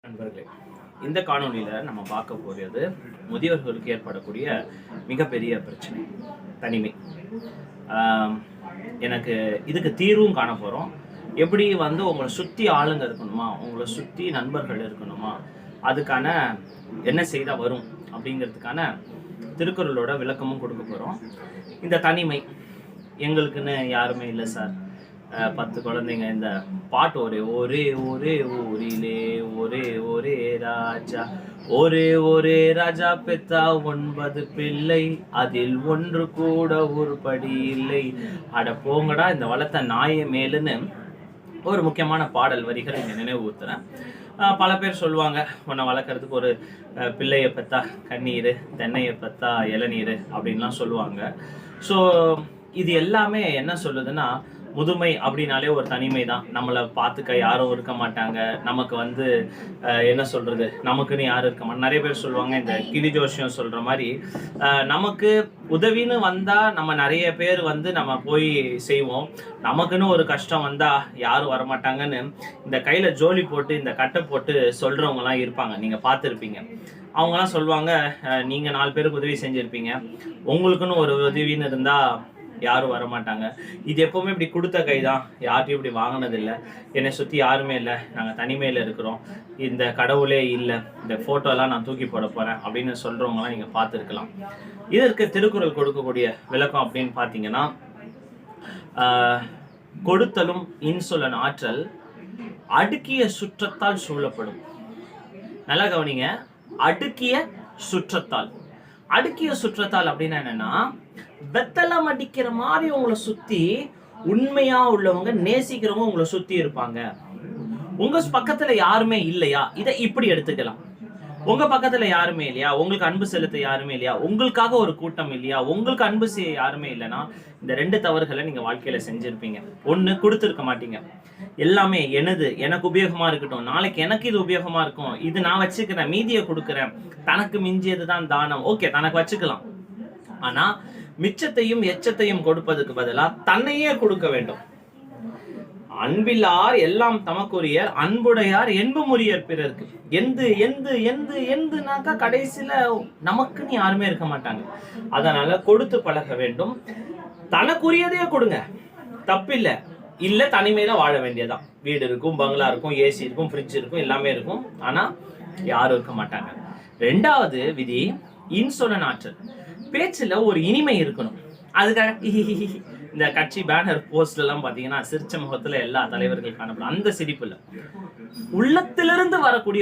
நண்பர்களே, இந்த காணொளியில் நம்ம பார்க்க போகிறது முதியவர்களுக்கு ஏற்படக்கூடிய மிகப்பெரிய பிரச்சனை தனிமை. எனக்கு இதுக்கு தீர்வும் காண போகிறோம். எப்படி உங்களை சுற்றி ஆளுங்க இருக்கணுமா, உங்களை சுற்றி நண்பர்கள் இருக்கணுமா, அதுக்கான என்ன செய்தால் வரும் அப்படிங்கிறதுக்கான திருக்குறளோட விளக்கமும் கொடுக்க போகிறோம். இந்த தனிமை எங்களுக்குன்னு யாருமே இல்லை சார், 10 குழந்தைங்க, இந்த பாட்டு ஒரே ஒரே ஒரே ஊரிலே ஒரே ஒரே ராஜா, ஒரே ஒரே ராஜா பெத்தா 9 பிள்ளை, அதில் ஒன்று கூட உருப்படி இல்லை. அட போங்கடா இந்த வளர்த்த நாய மேலுன்னு ஒரு முக்கியமான பாடல் வரிகள் இங்கே நினைவு ஊத்துறேன். பல பேர் சொல்லுவாங்க, உன்னை வளர்க்குறதுக்கு ஒரு பிள்ளையை பெற்றா கண்ணீர், தென்னையை பெற்றா இளநீர் அப்படின்லாம் சொல்லுவாங்க. ஸோ இது எல்லாமே என்ன சொல்லுதுன்னா, முதுமை அப்படின்னாலே ஒரு தனிமை தான். நம்மளை பார்த்துக்க யாரும் இருக்க மாட்டாங்க. நமக்கு என்ன சொல்கிறது, நமக்குன்னு யாரும் இருக்க மாட்டாங்க. நிறைய பேர் சொல்லுவாங்க, இந்த கிளி ஜோஷியம் சொல்கிற மாதிரி நமக்கு உதவின்னு வந்தால் நம்ம நிறைய பேர் நம்ம போய் செய்வோம். நமக்குன்னு ஒரு கஷ்டம் வந்தால் யாரும் வரமாட்டாங்கன்னு இந்த கையில் ஜோலி போட்டு இந்த கட்டை போட்டு சொல்கிறவங்கலாம் இருப்பாங்க. நீங்கள் பார்த்துருப்பீங்க. அவங்களாம் சொல்லுவாங்க, நீங்கள் 4 பேருக்கு உதவி செஞ்சுருப்பீங்க, உங்களுக்குன்னு ஒரு உதவின்னு இருந்தால் யாரும் வரமாட்டாங்க. இது எப்போவுமே இப்படி கொடுத்த கை தான், யார்ட்டையும் இப்படி வாங்கினதில்லை, என்னை சுற்றி யாருமே இல்லை, நாங்கள் தனிமையில் இருக்கிறோம், இந்த கடவுளே இல்லை, இந்த ஃபோட்டோலாம் நான் தூக்கி போட போகிறேன் அப்படின்னு சொல்கிறவங்களாம் நீங்கள் பார்த்துருக்கலாம். இதற்கு திருக்குறள் கொடுக்கக்கூடிய விளக்கம் அப்படின்னு பார்த்தீங்கன்னா, கொடுத்தலும் இன்சொலன் ஆற்றல் அடுக்கிய சுற்றத்தால் சூழப்படும். நல்லா கவனிங்க, அடுக்கிய சுற்றத்தால். அடுக்கிய சுற்றத்தால் அப்படின்னா என்னன்னா, வெத்தலம் அடிக்கிற மாதிரி உங்களை சுத்தி உண்மையா உள்ளவங்க, நேசிக்கிறவங்க உங்களை சுத்தி இருப்பாங்க. உங்க பக்கத்துல யாருமே இல்லையா, இதை இப்படி எடுத்துக்கலாம். உங்க பக்கத்துல யாருமே இல்லையா, உங்களுக்கு அன்பு செலுத்த யாருமே இல்லையா, உங்களுக்காக ஒரு கூட்டம் இல்லையா, உங்களுக்கு அன்பு செய்ய யாருமே இல்லைன்னா இந்த 2 தவறுகளை நீங்க வாழ்க்கையில செஞ்சிருப்பீங்க. ஒண்ணு, கொடுத்துருக்க மாட்டீங்க. எல்லாமே எனது, எனக்கு உபயோகமா இருக்கட்டும், நாளைக்கு எனக்கு இது உபயோகமா இருக்கும், இது நான் வச்சுக்கிறேன், மீதியை கொடுக்குறேன், தனக்கு மிஞ்சியதுதான் தானம். ஓகே, தனக்கு வச்சுக்கலாம். ஆனா மிச்சத்தையும் எச்சத்தையும் கொடுப்பதுக்கு பதிலா தன்னையே கொடுக்க வேண்டும். அன்பில்லார் எல்லாம் தமக்குரிய, அன்புடையார் என்புமுரியர் பிறருக்கு. எந்து எந்து எந்து எந்துனாக்கா கடைசியில நமக்குன்னு யாருமே இருக்க மாட்டாங்க. அதனால கொடுத்து பழக வேண்டும். தனக்குரியதையே கொடுங்க, தப்பில்லை. இல்ல தனிமையில வாழ வேண்டியதான். வீடு இருக்கும், பங்களா இருக்கும், ஏசி இருக்கும், ஃப்ரிட்ஜ் இருக்கும், எல்லாமே இருக்கும், ஆனா யாரும் இருக்க மாட்டாங்க. 2வது விதி, இன்சொலன் ஆற்றல். பேச்சுல ஒரு இனிமை இருக்கணும். அதுக்காக இந்த கட்சி பேனர் போஸ்ட்ல எல்லாம் பாத்தீங்கன்னா சிரிச்ச முகத்துல எல்லா தலைவர்கள் காணப்படும். அந்த சிரிப்புல உள்ளத்திலிருந்து வரக்கூடிய